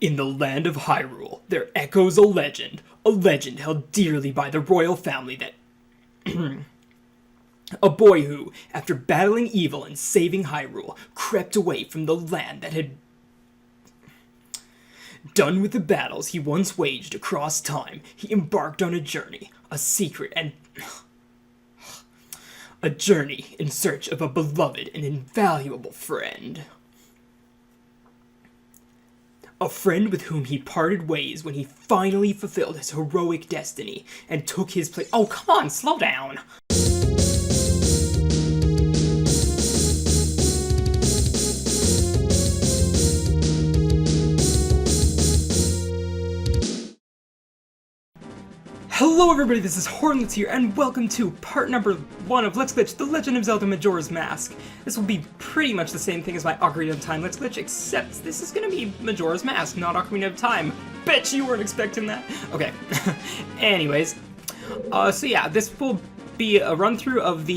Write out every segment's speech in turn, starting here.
In the land of Hyrule, there echoes a legend held dearly by the royal family that a boy who, after battling evil and saving Hyrule, crept away from the land that had done with the battles he once waged across time. He embarked on a journey, a secret and a journey in search of a beloved and invaluable friend. A friend with whom he parted ways when he finally fulfilled his heroic destiny and took his place. Oh, come on, slow down. Hello everybody, this is Hornlitz here, and welcome to part number 1 of Let's Glitch, The Legend of Zelda Majora's Mask. This will be pretty much the same thing as my Ocarina of Time Let's Glitch, except this is gonna be Majora's Mask, not Ocarina of Time. Bet you weren't expecting that. Okay, anyways, so yeah, this will be a run-through of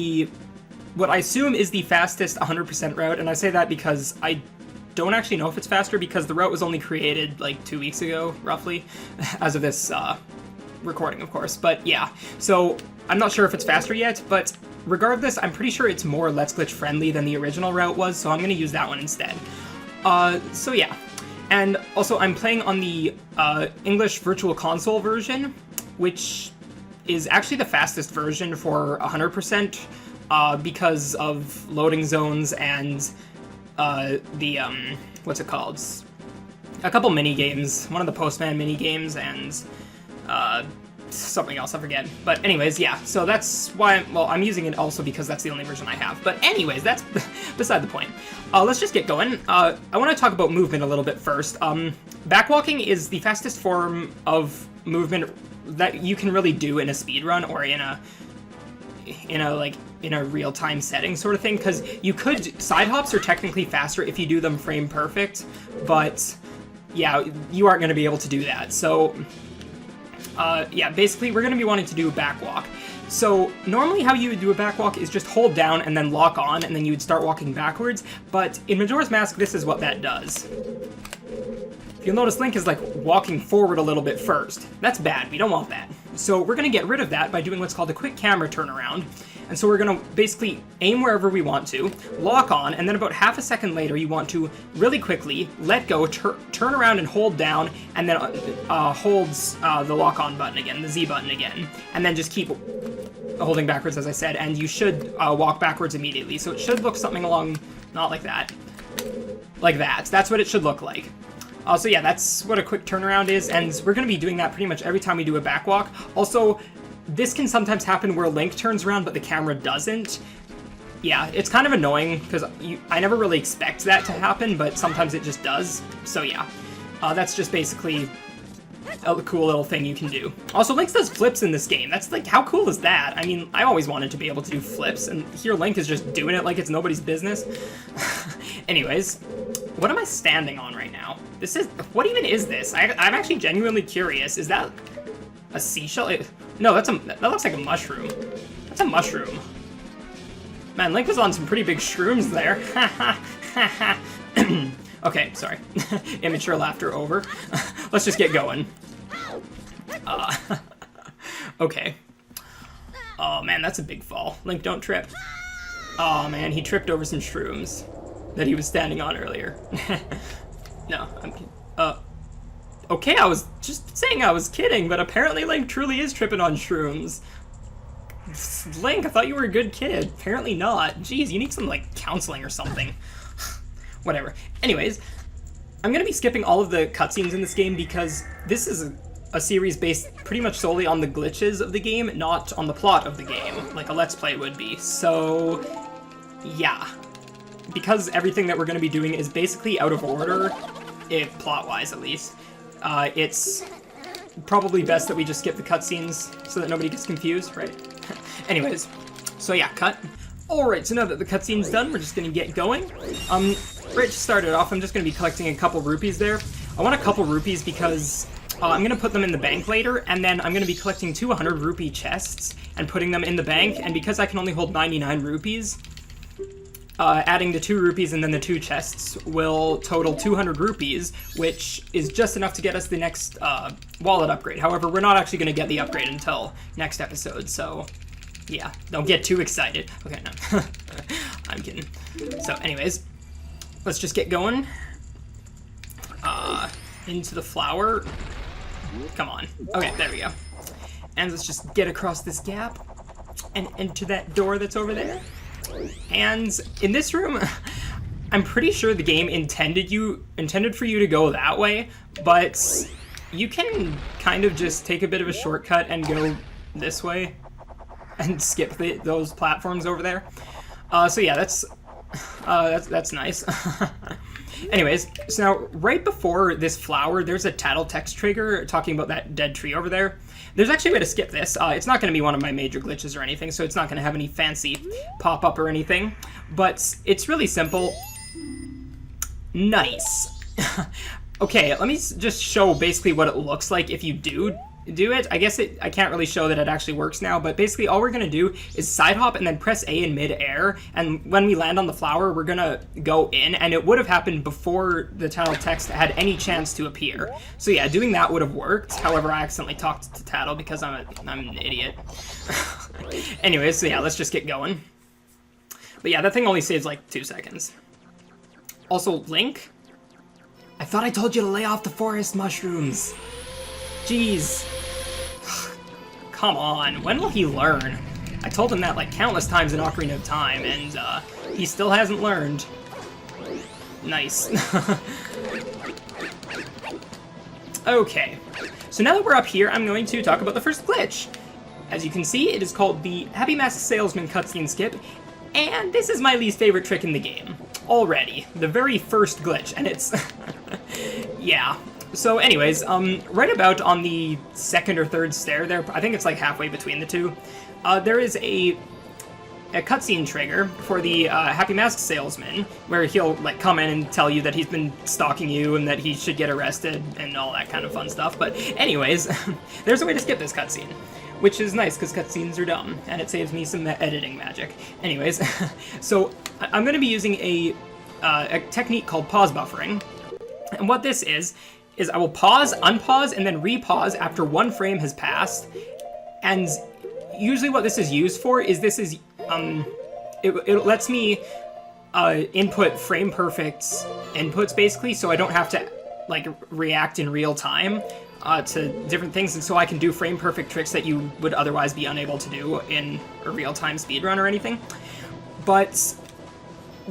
what I assume is the fastest 100% route, and I say that because I don't actually know if it's faster, because the route was only created like 2 weeks ago, roughly, as of this, recording, of course, but yeah, so I'm not sure if it's faster yet, but regardless, I'm pretty sure it's more Let's Glitch friendly than the original route was, so I'm gonna use that one instead. So yeah, and also I'm playing on the English Virtual Console version, which is actually the fastest version for 100%, because of loading zones and what's it called? A couple mini games, one of the Postman mini games, and something else, I forget. But anyways, yeah, so that's why, I'm using it also because that's the only version I have. But anyways, that's beside the point. Let's just get going. I want to talk about movement a little bit first. Backwalking is the fastest form of movement that you can really do in a speedrun or in a real-time setting sort of thing, because side hops are technically faster if you do them frame perfect, but yeah, you aren't going to be able to do that. So yeah, basically, we're going to be wanting to do a backwalk. So, normally how you would do a backwalk is just hold down and then lock on, and then you would start walking backwards, but in Majora's Mask, this is what that does. You'll notice Link is, like, walking forward a little bit first. That's bad, we don't want that. So we're going to get rid of that by doing what's called a quick camera turnaround. And so we're going to basically aim wherever we want to, lock on, and then about half a second later you want to really quickly let go, turn around and hold down, and then holds the lock on button again, the Z button again, and then just keep holding backwards, as I said, and you should walk backwards immediately. So it should look something along, not like that, like that. That's what it should look like. So yeah, that's what a quick turnaround is, and we're going to be doing that pretty much every time we do a backwalk. Also, this can sometimes happen where Link turns around but the camera doesn't. Yeah, it's kind of annoying, because I never really expect that to happen, but sometimes it just does. So yeah, that's just basically a cool little thing you can do. Also, Link does flips in this game. That's like, how cool is that? I mean, I always wanted to be able to do flips, and here Link is just doing it like it's nobody's business. Anyways, what am I standing on right now? What even is this? I'm actually genuinely curious. Is that a seashell? No, that looks like a mushroom. That's a mushroom. Man, Link was on some pretty big shrooms there. Okay, sorry. Immature laughter over. Let's just get going. Okay. Oh man, that's a big fall. Link, don't trip. Oh man, he tripped over some shrooms that he was standing on earlier. No, I'm kidding. Okay, I was just saying I was kidding, but apparently Link truly is tripping on shrooms. Link, I thought you were a good kid. Apparently not. Jeez, you need some, like, counseling or something. Whatever. Anyways, I'm gonna be skipping all of the cutscenes in this game because this is a series based pretty much solely on the glitches of the game, not on the plot of the game, like a Let's Play would be. So, yeah. Because everything that we're gonna be doing is basically out of order, plot-wise at least, it's probably best that we just skip the cutscenes so that nobody gets confused, right? Anyways, so yeah, cut. Alright, so now that the cutscene's done, we're just gonna get going. Right to start it off, I'm just gonna be collecting a couple rupees there. I want a couple rupees because I'm gonna put them in the bank later, and then I'm gonna be collecting 200 rupee chests and putting them in the bank, and because I can only hold 99 rupees, adding the 2 rupees and then the 2 chests will total 200 rupees, which is just enough to get us the next wallet upgrade. However, we're not actually going to get the upgrade until next episode, so yeah, don't get too excited. Okay, no, I'm kidding. So anyways, let's just get going. Into the flower. Come on. Okay, there we go. And let's just get across this gap and enter that door that's over there. And in this room, I'm pretty sure the game intended for you to go that way, but you can kind of just take a bit of a shortcut and go this way and skip those platforms over there. So yeah, that's nice. Anyways, so now right before this flower, there's a title text trigger talking about that dead tree over there. There's actually a way to skip this. It's not going to be one of my major glitches or anything, so it's not going to have any fancy pop-up or anything, but it's really simple. Nice. Okay, let me just show basically what it looks like if you do it. I guess I can't really show that it actually works now, but basically all we're going to do is side hop and then press A in mid-air, and when we land on the flower, we're going to go in, and it would have happened before the title text had any chance to appear. So yeah, doing that would have worked. However, I accidentally talked to Tattle because I'm an idiot. Anyways, so yeah, let's just get going. But yeah, that thing only saves like 2 seconds. Also, Link, I thought I told you to lay off the forest mushrooms. Jeez. Come on, when will he learn? I told him that like countless times in Ocarina of Time, and he still hasn't learned. Nice. Okay, so now that we're up here, I'm going to talk about the first glitch. As you can see, it is called the Happy Mask Salesman cutscene skip, and this is my least favorite trick in the game. Already, the very first glitch, and it's... yeah. So anyways, right about on the second or third stair there, I think it's like halfway between the two, there is a cutscene trigger for the Happy Mask Salesman, where he'll like come in and tell you that he's been stalking you and that he should get arrested and all that kind of fun stuff. But anyways, there's a way to skip this cutscene, which is nice because cutscenes are dumb, and it saves me some editing magic. Anyways, so I'm going to be using a technique called pause buffering, and what this is I will pause, unpause, and then repause after 1 frame has passed. And usually what this is used for is it lets me input frame perfect inputs basically, so I don't have to like react in real time to different things, and so I can do frame perfect tricks that you would otherwise be unable to do in a real-time speedrun or anything. But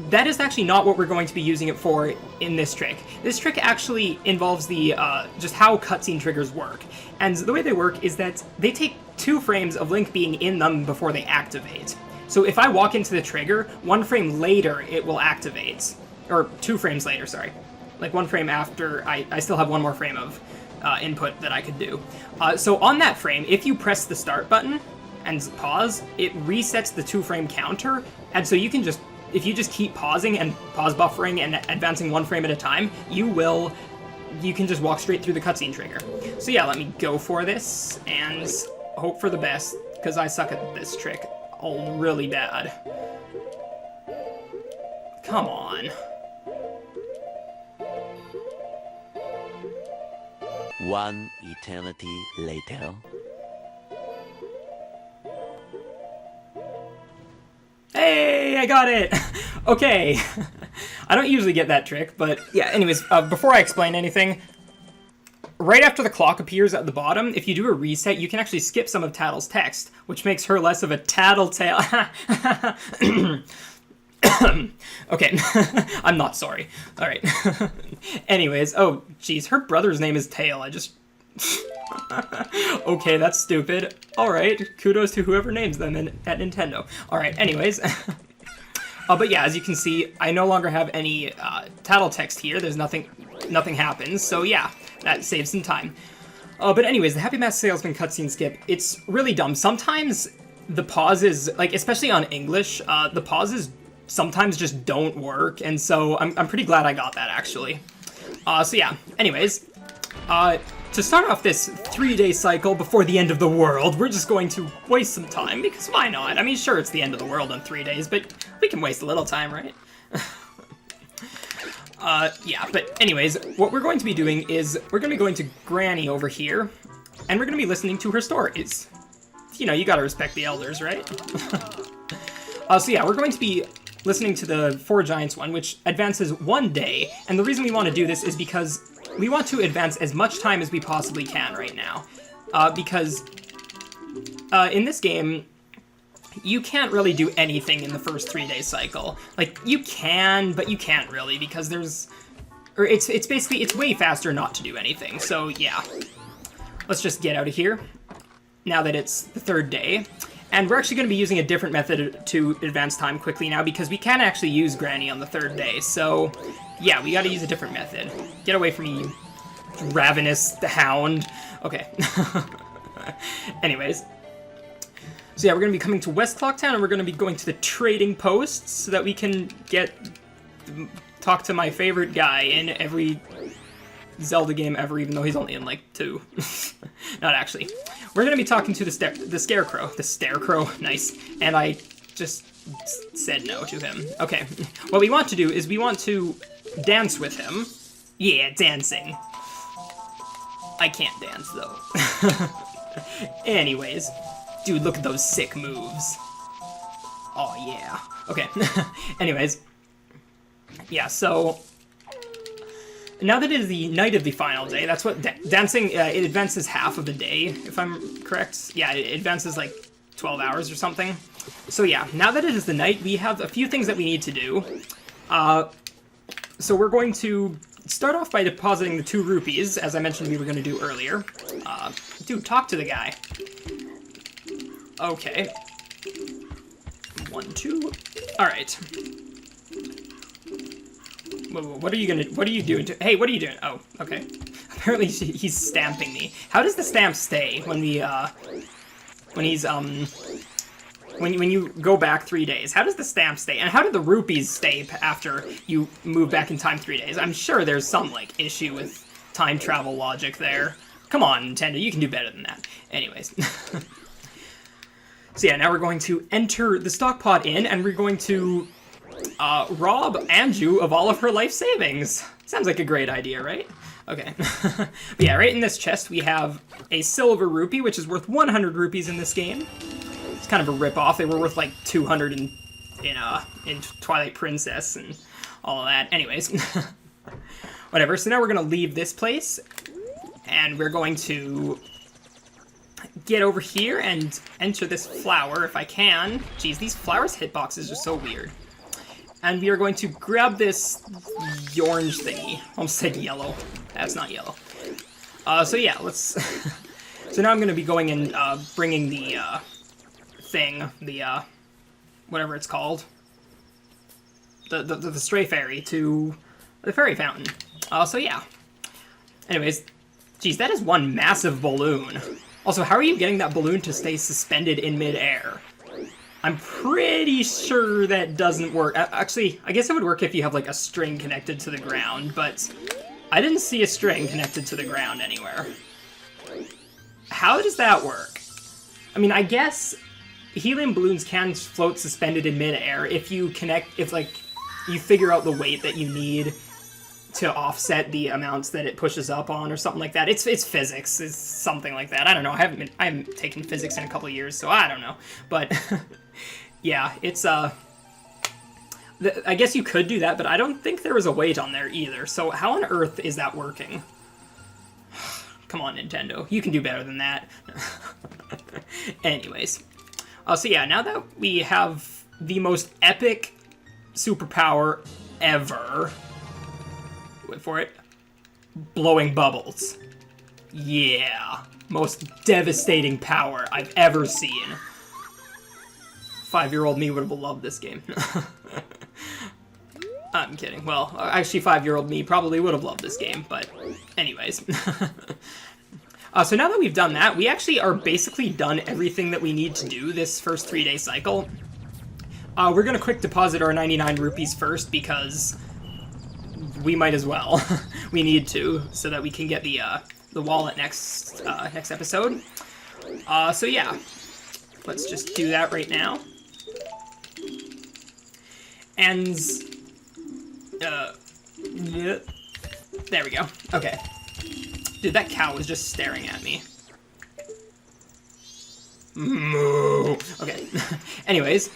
that is actually not what we're going to be using it for in this trick. This trick actually involves the just how cutscene triggers work. And the way they work is that they take 2 frames of Link being in them before they activate. So if I walk into the trigger, 1 frame later it will activate. Or 2 frames later, sorry. Like 1 frame after, I still have 1 more frame of input that I could do. So on that frame, if you press the start button and pause, it resets the 2 frame counter, and so you can just, if you just keep pausing and pause buffering and advancing 1 frame at a time, you can just walk straight through the cutscene trigger. So yeah, let me go for this and hope for the best, because I suck at this trick really bad. Come on. One eternity later. Hey, I got it! Okay. I don't usually get that trick, but yeah, anyways, before I explain anything, right after the clock appears at the bottom, if you do a reset, you can actually skip some of Tattle's text, which makes her less of a tattletale. Okay, I'm not sorry. Alright. Anyways, oh, geez, her brother's name is Tail, I just... Okay, that's stupid. Alright, kudos to whoever names them at Nintendo. Alright, anyways. But yeah, as you can see, I no longer have any tattle text here. There's nothing happens, so yeah, that saves some time. But anyways, the Happy Mask Salesman cutscene skip, it's really dumb. Sometimes the pauses, like, especially on English, the pauses sometimes just don't work, and so I'm pretty glad I got that, actually. So yeah, anyways, To start off this 3-day cycle before the end of the world, we're just going to waste some time, because why not? I mean, sure, it's the end of the world in 3 days, but we can waste a little time, right? Yeah, but anyways, what we're going to be doing is we're going to be going to Granny over here, and we're going to be listening to her stories. You know, you gotta respect the elders, right? So yeah, we're going to be listening to the Four Giants one, which advances 1 day, and the reason we want to do this is because we want to advance as much time as we possibly can right now. Because in this game, you can't really do anything in the first 3-day cycle. Like, you can, but you can't really, because there's... Or it's basically, it's way faster not to do anything, so yeah. Let's just get out of here, now that it's the 3rd day. And we're actually going to be using a different method to advance time quickly now, because we can't actually use Granny on the 3rd day, so... Yeah, we gotta use a different method. Get away from me, you ravenous hound. Okay. Anyways. So yeah, we're gonna be coming to West Clocktown, and we're gonna be going to the trading post so that we can talk to my favorite guy in every Zelda game ever, even though he's only in, like, 2. Not actually. We're gonna be talking to the Scarecrow. The Starecrow, nice. And I just said no to him. Okay. What we want to do is we want to dance with him. Yeah, dancing. I can't dance, though. Anyways. Dude, look at those sick moves. Oh, yeah. Okay. Anyways. Yeah, so... Now that it is the night of the final day, that's what... dancing, it advances half of the day, if I'm correct. Yeah, it advances, like, 12 hours or something. So yeah, now that it is the night, we have a few things that we need to do. So we're going to start off by depositing the 2 rupees, as I mentioned we were going to do earlier. Dude, talk to the guy. Okay. 1, 2. Alright. What are you doing? Hey, what are you doing? Oh, okay. Apparently he's stamping me. How does the stamp stay when you go back 3 days? How does the stamp stay? And how do the rupees stay after you move back in time 3 days? I'm sure there's some, like, issue with time travel logic there. Come on, Nintendo, you can do better than that. Anyways. So yeah, now we're going to enter the stock pod inn, and we're going to rob Anju of all of her life savings. Sounds like a great idea, right? Okay. But yeah, right in this chest we have a silver rupee, which is worth 100 rupees in this game. It's kind of a rip-off. They were worth like 200 in Twilight Princess and all of that. Anyways. Whatever. So now we're going to leave this place, and we're going to get over here and enter this flower if I can. Jeez, these flowers' hitboxes are so weird. And we are going to grab this orange thingy. Almost said yellow. That's not yellow. So yeah, let's... So now I'm going to be going and bringing the thing, the whatever it's called, the stray fairy to the fairy fountain. So yeah. Anyways, geez, that is one massive balloon. Also, how are you getting that balloon to stay suspended in midair? I'm pretty sure that doesn't work. Actually, I guess it would work if you have, like, a string connected to the ground, but I didn't see a string connected to the ground anywhere. How does that work? I mean, I guess helium balloons can float suspended in midair if you you figure out the weight that you need to offset the amounts that it pushes up on or something like that. It's physics. It's something like that. I don't know. I haven't taken physics in a couple of years, so I don't know. But yeah, it's I guess you could do that, but I don't think there was a weight on there either. So how on earth is that working? Come on, Nintendo. You can do better than that. Anyways. So yeah, now that we have the most epic superpower ever... Wait for it. Blowing bubbles. Yeah. Most devastating power I've ever seen. 5-year-old me would have loved this game. I'm kidding. Well, actually 5-year-old me probably would have loved this game, but anyways. So now that we've done that, we actually are basically done everything that we need to do this first 3-day cycle. We're gonna quick deposit our 99 rupees first because... we might as well. We need to, so that we can get the wallet next episode. So yeah, let's just do that right now. And yeah, there we go. Okay, dude, that cow was just staring at me. Moo. Okay. Anyways,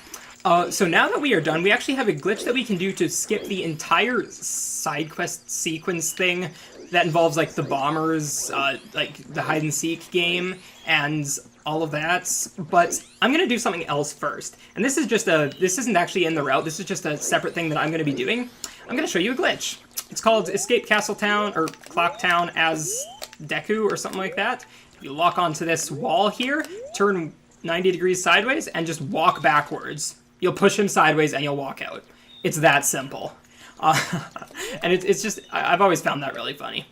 so now that we are done, we actually have a glitch that we can do to skip the entire side quest sequence thing that involves, like, the bombers, like, the hide-and-seek game, and all of that. But I'm gonna do something else first. And this is just this isn't actually in the route, this is just a separate thing that I'm gonna be doing. I'm gonna show you a glitch. It's called Escape Castle Town, or Clock Town as Deku, or something like that. You lock onto this wall here, turn 90 degrees sideways, and just walk backwards. You'll push him sideways, and you'll walk out. It's that simple. And it's just, I've always found that really funny.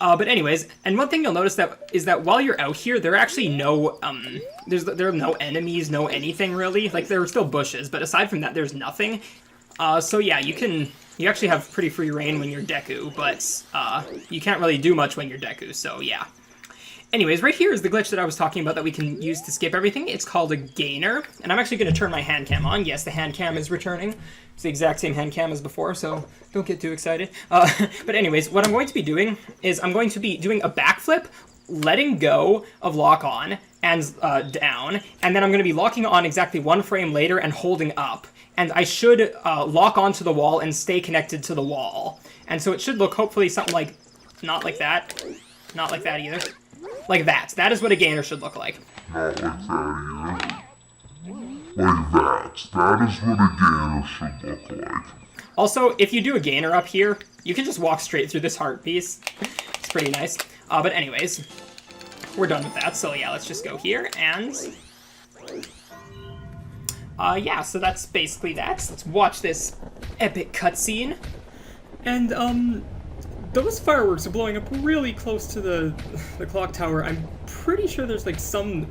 But anyways, and one thing you'll notice is that while you're out here, there are actually no, there are no enemies, no anything really. Like, there are still bushes, but aside from that, there's nothing. So yeah, you actually have pretty free reign when you're Deku, but you can't really do much when you're Deku, so yeah. Anyways, right here is the glitch that I was talking about that we can use to skip everything. It's called a gainer, and I'm actually going to turn my hand cam on. Yes, the hand cam is returning. It's the exact same hand cam as before, so don't get too excited. But anyways, what I'm going to be doing is I'm going to be doing a backflip, letting go of lock on and down, and then I'm going to be locking on exactly 1 frame later and holding up. And I should lock onto the wall and stay connected to the wall. And so it should look hopefully something like, not like that, not like that either. Like that. That is what a gainer should look like. Not like that either. Like that. That is what a gainer should look like. Also, if you do a gainer up here, you can just walk straight through this heart piece. It's pretty nice. But anyways, we're done with that. So yeah, let's just go here and... yeah, so that's basically that. Let's watch this epic cutscene. And, those fireworks are blowing up really close to the clock tower. I'm pretty sure there's, like, some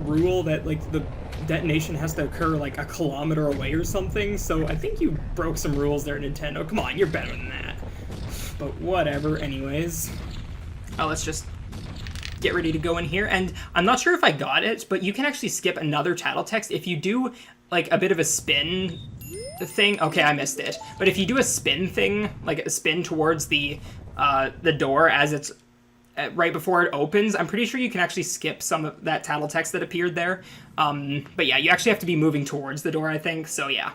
rule that, like, the detonation has to occur, like, 1 kilometer away or something. So I think you broke some rules there, Nintendo. Come on, you're better than that. But whatever, anyways. Let's just get ready to go in here. And I'm not sure if I got it, but you can actually skip another title text if you do, like, a bit of a spin thing. Okay, I missed it. But if you do a spin thing, like a spin towards the door as it's right before it opens, I'm pretty sure you can actually skip some of that title text that appeared there. But yeah, you actually have to be moving towards the door, I think. So yeah.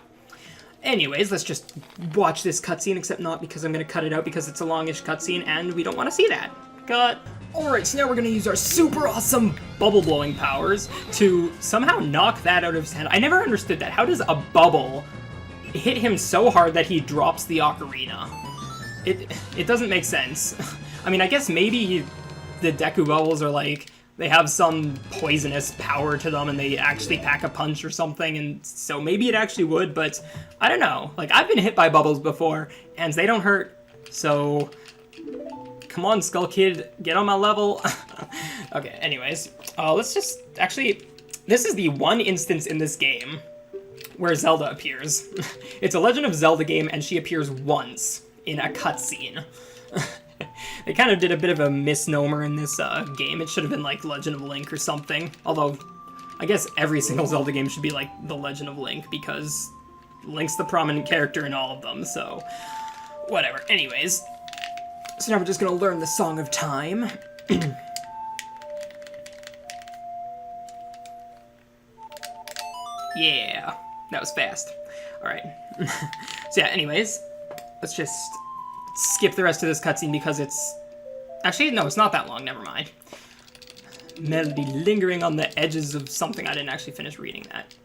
Anyways, let's just watch this cutscene, except not because I'm going to cut it out because it's a longish cutscene and we don't want to see that. Cut. Alright, so now we're going to use our super awesome bubble blowing powers to somehow knock that out of his hand. I never understood that. How does a bubble hit him so hard that he drops the ocarina? It doesn't make sense. I mean, I guess maybe the Deku bubbles are like, they have some poisonous power to them and they actually pack a punch or something, and so maybe it actually would, but I don't know. Like, I've been hit by bubbles before, and they don't hurt, so come on, Skull Kid, get on my level. Okay, anyways, let's just, actually, this is the one instance in this game where Zelda appears. It's a Legend of Zelda game, and she appears once in a cutscene. They kind of did a bit of a misnomer in this game. It should have been like Legend of Link or something. Although, I guess every single Zelda game should be like The Legend of Link, because Link's the prominent character in all of them, so whatever. Anyways, so now we're just gonna learn the Song of Time. Yeah, that was fast. Alright. So yeah, anyways, let's just skip the rest of this cutscene because it's... Actually, no, it's not that long, never mind. Melody lingering on the edges of something. I didn't actually finish reading that.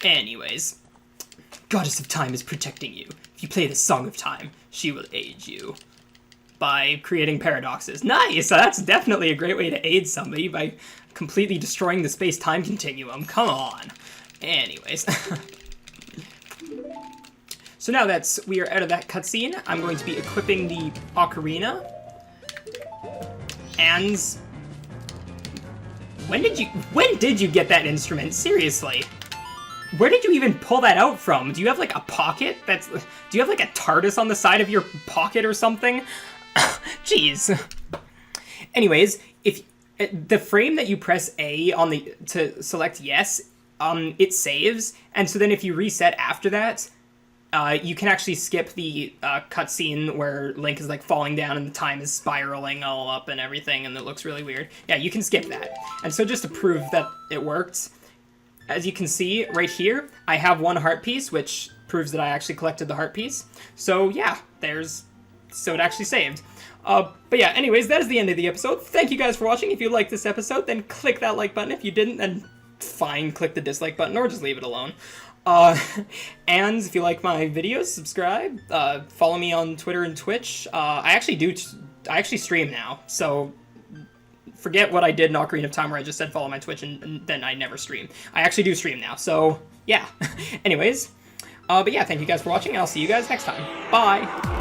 Anyways. Goddess of Time is protecting you. If you play the Song of Time, she will aid you by creating paradoxes. Nice! That's definitely a great way to aid somebody, by completely destroying the space-time continuum. Come on. Anyways. So now that we are out of that cutscene, I'm going to be equipping the ocarina. And when did you get that instrument? Seriously. Where did you even pull that out from? Do you have like a pocket? Do you have like a TARDIS on the side of your pocket or something? Jeez. Anyways, if the frame that you press A on to select yes, it saves, and so then if you reset after that, you can actually skip the cutscene where Link is like falling down and the time is spiraling all up and everything, and it looks really weird. Yeah, you can skip that. And so just to prove that it worked, as you can see right here, I have 1 heart piece, which proves that I actually collected the heart piece. So yeah, so it actually saved. But yeah, anyways, that is the end of the episode. Thank you guys for watching. If you liked this episode, then click that like button. If you didn't, then fine, click the dislike button or just leave it alone. And if you like my videos, subscribe, follow me on Twitter and Twitch. I actually stream now, so forget what I did in Ocarina of Time where I just said follow my Twitch and then I never stream. I actually do stream now, so yeah. Anyways, but yeah, thank you guys for watching, and I'll see you guys next time. Bye!